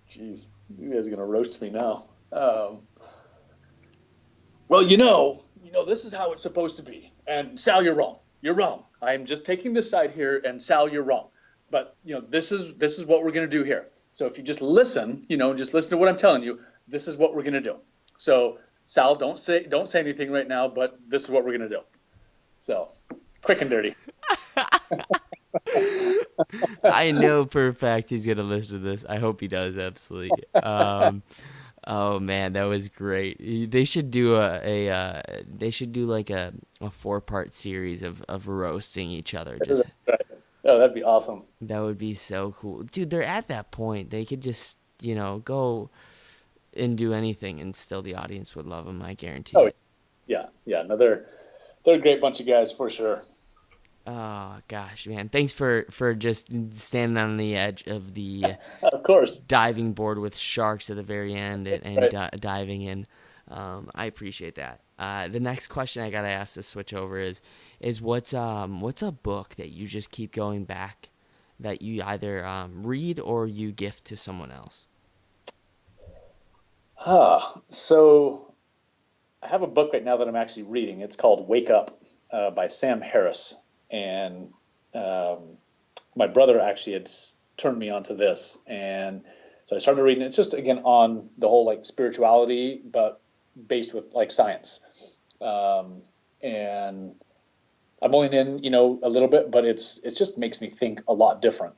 Speaker 2: geez, you guys are going to roast me now. Well, this is how it's supposed to be. And Sal, you're wrong. You're wrong. I'm just taking this side here, and Sal, you're wrong. But, this is what we're going to do here. So if you just listen, just listen to what I'm telling you, this is what we're going to do. So Sal, don't say anything right now, but this is what we're going to do. So quick and dirty.
Speaker 1: I know for a fact he's going to listen to this. I hope he does, absolutely. Oh man, that was great. They should do like a 4-part series of roasting each other. Just
Speaker 2: Oh, that'd be awesome.
Speaker 1: That would be so cool. Dude, they're at that point. They could just, go and do anything, and still the audience would love them, I guarantee it.
Speaker 2: Yeah. No, they're a great bunch of guys for sure.
Speaker 1: Oh gosh, man! Thanks for just standing on the edge of the
Speaker 2: of course
Speaker 1: diving board with sharks at the very end and right. Diving in. I appreciate that. The next question I gotta ask to switch over is what's a book that you just keep going back, that you either read or you gift to someone else?
Speaker 2: So I have a book right now that I'm actually reading. It's called Wake Up by Sam Harris. And my brother actually had turned me onto this. And so I started reading. It's just, again, on the whole, like, spirituality, but based with, like, science. And I'm only in, a little bit, but it's just makes me think a lot different.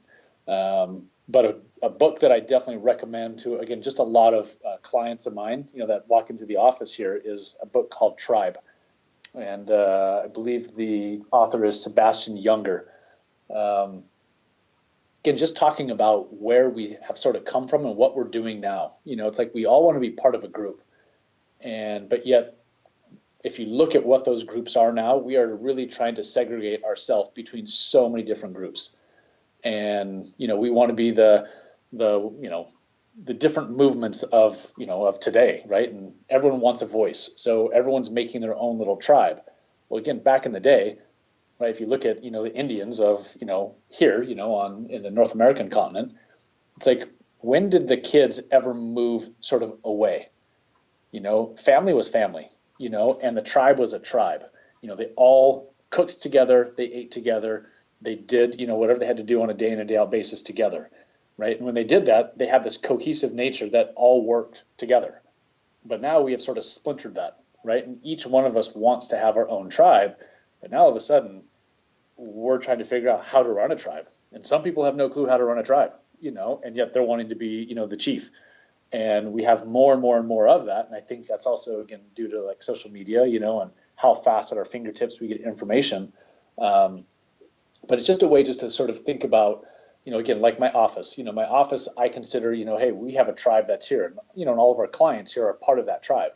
Speaker 2: But a book that I definitely recommend to, again, just a lot of clients of mine, that walk into the office here, is a book called Tribe. And I believe the author is Sebastian Younger. Again, just talking about where we have sort of come from and what we're doing now. It's like we all want to be part of a group. But yet, if you look at what those groups are now, we are really trying to segregate ourselves between so many different groups. And we want to be the different movements of today, right? And everyone wants a voice, so everyone's making their own little tribe. Well, again, back in the day, right? If you look at the Indians of here, in the North American continent, it's like, when did the kids ever move sort of away? Family was family, and the tribe was a tribe. They all cooked together, they ate together. They did, whatever they had to do on a day in and day out basis together, right? And when they did that, they had this cohesive nature that all worked together. But now we have sort of splintered that, right? And each one of us wants to have our own tribe. But now all of a sudden, we're trying to figure out how to run a tribe. And some people have no clue how to run a tribe, and yet they're wanting to be, the chief. And we have more and more and more of that. And I think that's also, again, due to like social media, and how fast at our fingertips we get information. But it's just a way just to sort of think about, again, like my office, my office, I consider, hey, we have a tribe that's here, and, and all of our clients here are part of that tribe.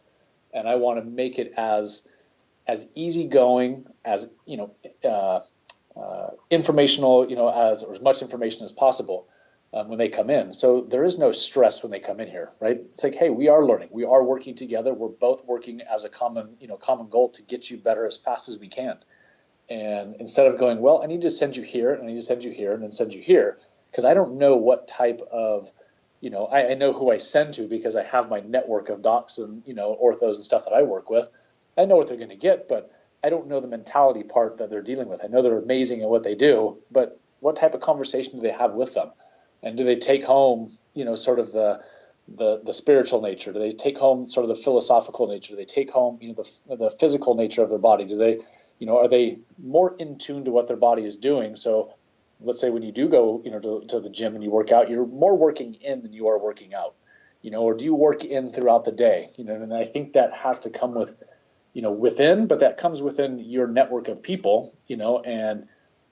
Speaker 2: And I want to make it as easygoing, as, informational, or as much information as possible when they come in. So there is no stress when they come in here, right? It's like, hey, we are learning, we are working together. We're both working as a common goal to get you better as fast as we can. And instead of going, well, I need to send you here, and I need to send you here, and then send you here, because I don't know what type of, I know who I send to because I have my network of docs and, orthos and stuff that I work with. I know what they're going to get, but I don't know the mentality part that they're dealing with. I know they're amazing at what they do, but what type of conversation do they have with them? And do they take home, sort of the spiritual nature? Do they take home sort of the philosophical nature? Do they take home, the physical nature of their body? Do they, are they more in tune to what their body is doing? So let's say when you do go, to the gym and you work out, you're more working in than you are working out, or do you work in throughout the day? And I think that has to come with, within, but that comes within your network of people, and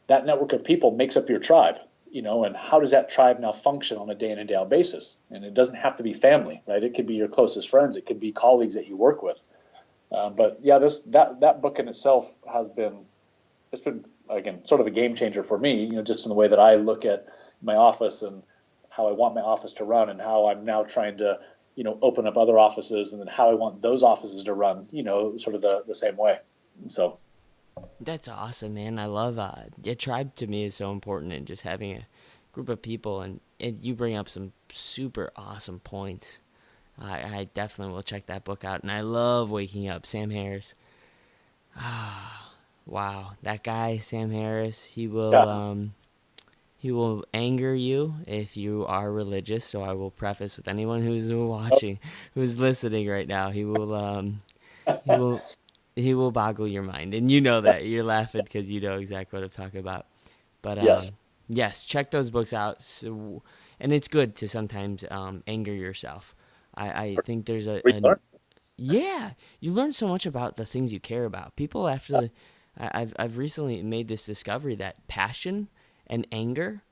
Speaker 2: that network of people makes up your tribe, and how does that tribe now function on a day in and day out basis? And it doesn't have to be family, right? It could be your closest friends. It could be colleagues that you work with. But yeah, that book in itself it's been again sort of a game changer for me, just in the way that I look at my office and how I want my office to run, and how I'm now trying to open up other offices, and then how I want those offices to run, sort of the same way. So
Speaker 1: that's awesome, man. I love a tribe. To me is so important, and just having a group of people, and you bring up some super awesome points. I definitely will check that book out. And I love Waking Up. Sam Harris. Wow. That guy, Sam Harris, he will anger you if you are religious. So I will preface with anyone who's watching, who's listening right now, he will boggle your mind. And you know that. You're laughing because you know exactly what I'm talking about. But yes, check those books out. So, and it's good to sometimes anger yourself. I think there's yeah, you learn so much about the things you care about. People after I've recently made this discovery that passion and anger,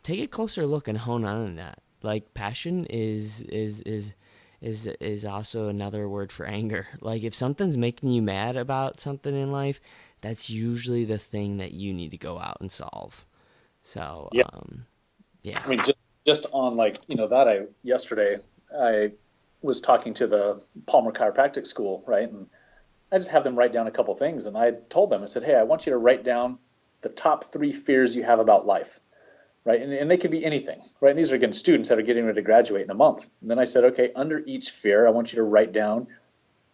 Speaker 1: take a closer look and hone on that. Like passion is also another word for anger. Like if something's making you mad about something in life, that's usually the thing that you need to go out and solve. So yeah.
Speaker 2: I mean, just on like yesterday I was talking to the Palmer Chiropractic School, right? And I just have them write down a couple things. And I told them, I said, hey, I want you to write down the top 3 fears you have about life, right? And they could be anything, right? And these are, again, students that are getting ready to graduate in a month. And then I said, okay, under each fear, I want you to write down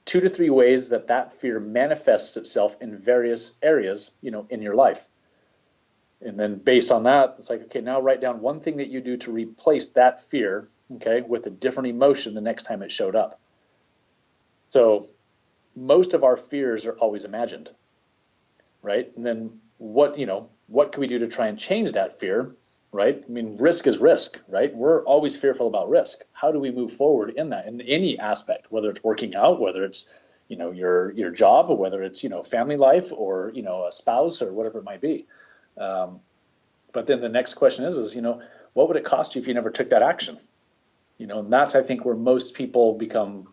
Speaker 2: 2 to 3 ways that fear manifests itself in various areas, in your life. And then based on that, it's like, okay, now write down one thing that you do to replace that fear, okay, with a different emotion the next time it showed up. So most of our fears are always imagined, right? And then what can we do to try and change that fear? right? I mean, risk is risk, right? We're always fearful about risk. How do we move forward in that, in any aspect, whether it's working out, whether it's, your job, or whether it's, family life, or, a spouse, or whatever it might be. But then the next question is, what would it cost you if you never took that action? And that's, I think, where most people become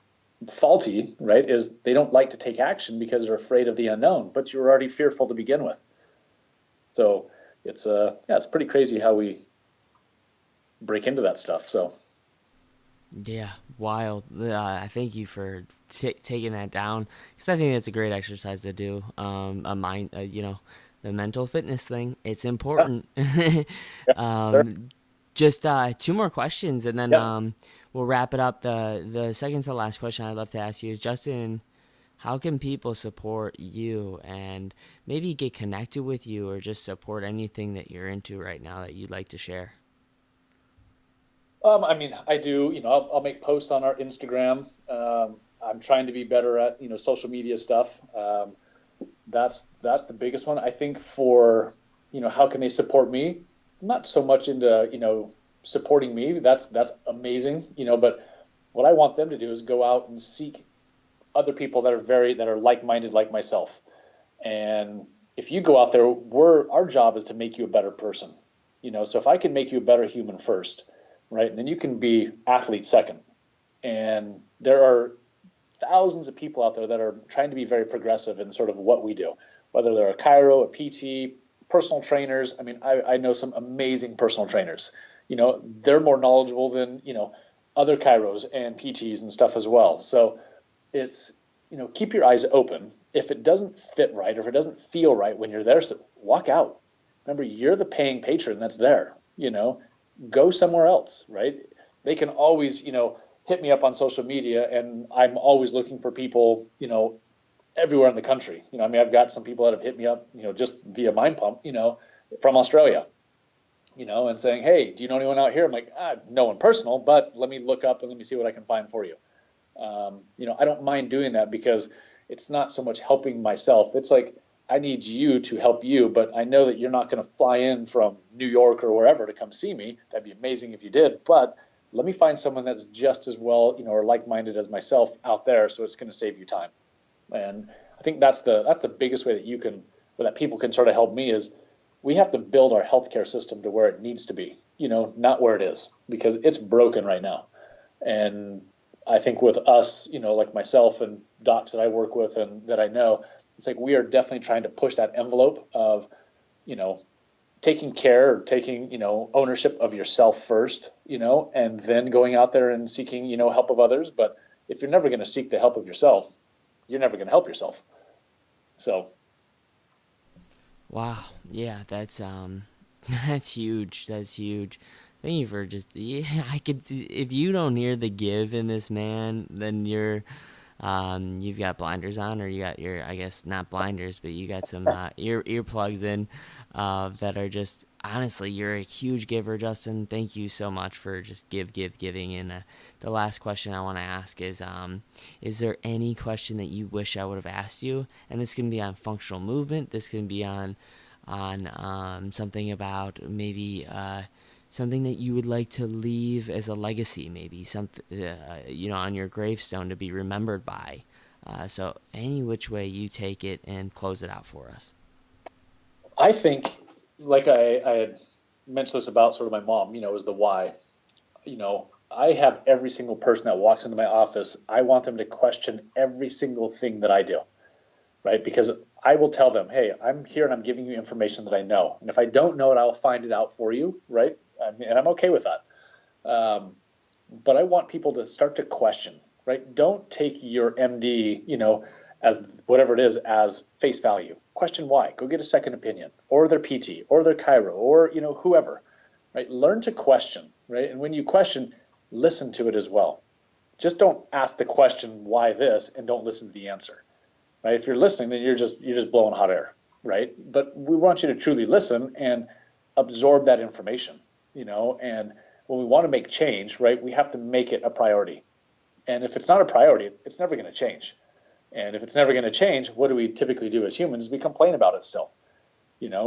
Speaker 2: faulty, right? Is they don't like to take action because they're afraid of the unknown, but you're already fearful to begin with. So it's pretty crazy how we break into that stuff. So
Speaker 1: Yeah, wild. I thank you for taking that down, because I think that's a great exercise to do. A mind, the mental fitness thing. It's
Speaker 2: yeah,
Speaker 1: important.
Speaker 2: yeah, sure.
Speaker 1: um, just two more questions, and then
Speaker 2: Yeah.
Speaker 1: we'll wrap it up. The second to last question I'd love to ask you is, Justin, how can people support you and maybe get connected with you, or just support anything that you're into right now that you'd like to share?
Speaker 2: I mean, I do, I'll make posts on our Instagram. I'm trying to be better at, social media stuff. That's the biggest one. I think for, how can they support me? I'm not so much into, supporting me. That's amazing, but what I want them to do is go out and seek other people that are like-minded like myself. And if you go out there, our job is to make you a better person. So if I can make you a better human first, right, then you can be athlete second. And there are thousands of people out there that are trying to be very progressive in sort of what we do, whether they're a chiro, a PT, personal trainers. I mean, I know some amazing personal trainers. They're more knowledgeable than, other chiros and PTs and stuff as well. So it's, keep your eyes open. If it doesn't fit right, or if it doesn't feel right when you're there, so walk out. Remember, you're the paying patron that's there. Go somewhere else, right? They can always, hit me up on social media, and I'm always looking for people, everywhere in the country. I mean, I've got some people that have hit me up, just via Mind Pump, from Australia, and saying, hey, do you know anyone out here? I'm like, no one personal, but let me look up and let me see what I can find for you. I don't mind doing that, because it's not so much helping myself. It's like, I need you to help you, but I know that you're not going to fly in from New York or wherever to come see me. That'd be amazing if you did, but let me find someone that's just as well, or like-minded as myself out there. So it's going to save you time. And I think that's the biggest way that that people can sort of help me, is we have to build our healthcare system to where it needs to be, not where it is, because it's broken right now. And I think with us, like myself and docs that I work with and that I know, it's like we are definitely trying to push that envelope of, you know, taking care, or taking, ownership of yourself first, and then going out there and seeking, help of others. But if you're never going to seek the help of yourself, you're never going to help yourself. So,
Speaker 1: Wow. Yeah, that's that's huge. That's huge. Thank you for just, yeah, I could, if you don't hear the give in this man, then you've got blinders on, or you got your, I guess not blinders, but you got some earplugs in that are just, honestly, you're a huge giver, Justin. Thank you so much for just giving. And the last question I want to ask is there any question that you wish I would have asked you? And this can be on functional movement. This can be on something about maybe something that you would like to leave as a legacy, maybe something on your gravestone to be remembered by. So any which way you take it, and close it out for us.
Speaker 2: I think, like I had mentioned this about sort of my mom, is the why. I have every single person that walks into my office, I want them to question every single thing that I do, right? Because I will tell them, hey, I'm here and I'm giving you information that I know. And if I don't know it, I'll find it out for you, right? And I'm okay with that. But I want people to start to question, right? Don't take your MD, as whatever it is, as face value. Question why. Go get a second opinion, or their PT, or their chiro, or whoever, right? Learn to question, right? And when you question, listen to it as well. Just don't ask the question why this, and don't listen to the answer, right? If you're listening, then you're just blowing hot air, right? But we want you to truly listen and absorb that information, and when we want to make change, right, we have to make it a priority. And if it's not a priority, it's never going to change. And if it's never going to change, what do we typically do as humans? We complain about it still,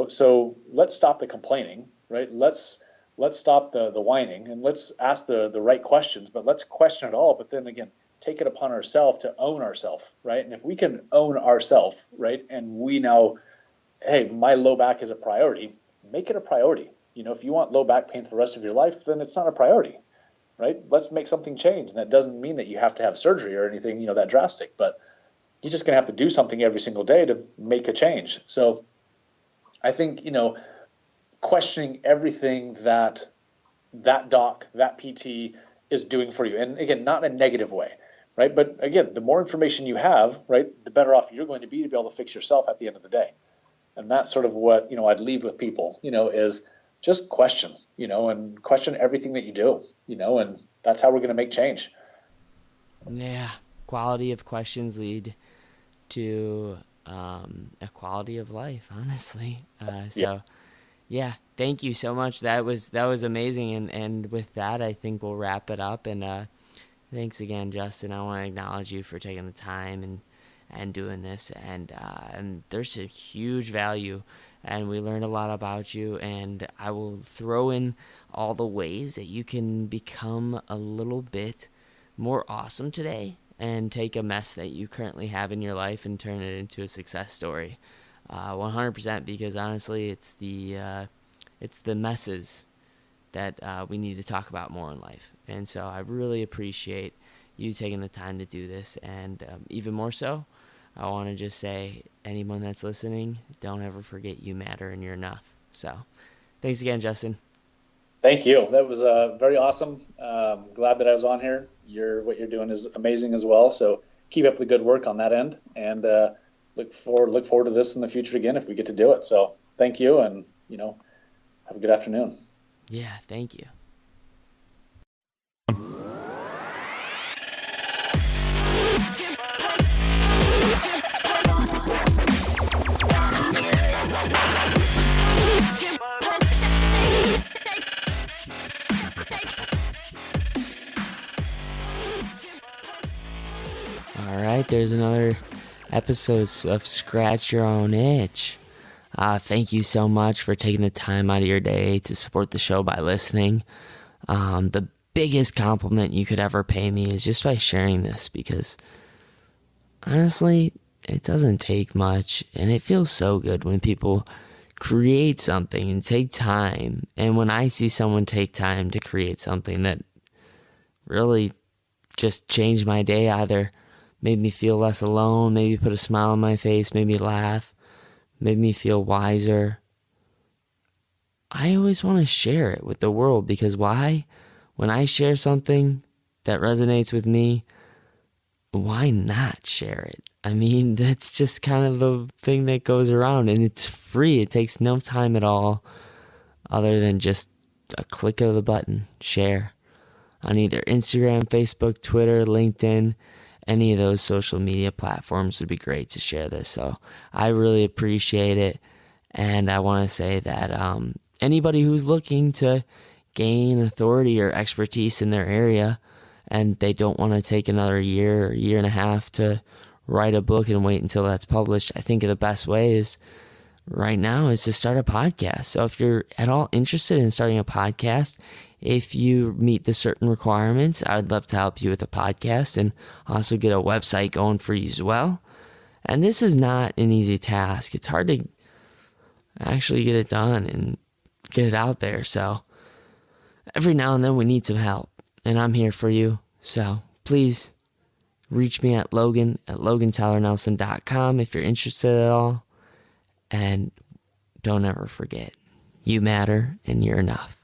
Speaker 2: So let's stop the complaining, right? Let's let's stop the whining and let's ask the right questions, but let's question it all. But then again, take it upon ourselves to own ourselves, right? And if we can own ourselves, right, and we know, hey, my low back is a priority, make it a priority. If you want low back pain for the rest of your life, then it's not a priority, right? Let's make something change. And that doesn't mean that you have to have surgery or anything, that drastic, but you're just going to have to do something every single day to make a change. So I think, questioning everything that doc, that PT is doing for you. And again, not in a negative way, right? But again, the more information you have, right, the better off you're going to be able to fix yourself at the end of the day. And that's sort of what, I'd leave with people, is just question, and question everything that you do, and that's how we're going to make change.
Speaker 1: Yeah. Quality of questions lead to a quality of life, honestly. Yeah, thank you so much. That was amazing. And with that, I think we'll wrap it up. And thanks again, Justin. I want to acknowledge you for taking the time and doing this. And there's a huge value, and we learned a lot about you. And I will throw in all the ways that you can become a little bit more awesome today and take a mess that you currently have in your life and turn it into a success story. 100%, because honestly, it's the messes that we need to talk about more in life. And so I really appreciate you taking the time to do this. And even more so, I want to just say, anyone that's listening, don't ever forget you matter and you're enough. So thanks again, Justin.
Speaker 2: Thank you. That was very awesome. Glad that I was on here. What you're doing is amazing as well. So keep up the good work on that end, and look forward to this in the future again if we get to do it. So thank you, and have a good afternoon.
Speaker 1: Yeah, thank you. All right, there's another episode of Scratch Your Own Itch. Thank you so much for taking the time out of your day to support the show by listening. The biggest compliment you could ever pay me is just by sharing this, because honestly, it doesn't take much, and it feels so good when people create something and take time. And when I see someone take time to create something that really just changed my day, either made me feel less alone, maybe put a smile on my face, made me laugh, made me feel wiser, I always want to share it with the world. Because why? When I share something that resonates with me, why not share it? I mean, that's just kind of the thing that goes around, and it's free. It takes no time at all other than just a click of the button, share, on either Instagram, Facebook, Twitter, LinkedIn. Any of those social media platforms would be great to share this. So I really appreciate it. And I want to say that anybody who's looking to gain authority or expertise in their area, and they don't want to take another year or year and a half to write a book and wait until that's published, I think the best way is right now is to start a podcast. So if you're at all interested in starting a podcast, if you meet the certain requirements, I would love to help you with a podcast and also get a website going for you as well. And this is not an easy task. It's hard to actually get it done and get it out there. So every now and then we need some help, and I'm here for you. So please reach me at Logan at LoganTylerNelson.com if you're interested at all. And don't ever forget, you matter and you're enough.